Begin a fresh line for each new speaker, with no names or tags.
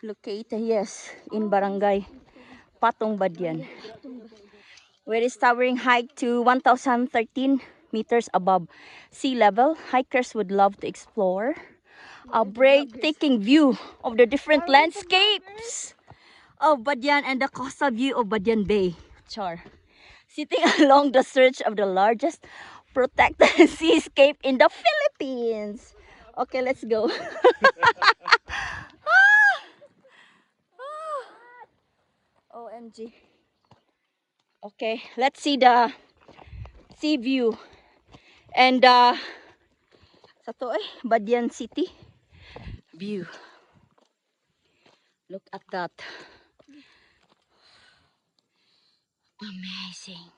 located, yes, in Barangay Patong Badian, where its towering height to 1,013 meters above sea level. Hikers would love to explore a breathtaking view of the different landscapes of Badian and the coastal view of Badian Bay. Char. Sitting along the stretch of the largest protected seascape in the Philippines. Okay, let's go. OMG. Okay, let's see the sea view and sa to Badian City view. Look at that. Amazing.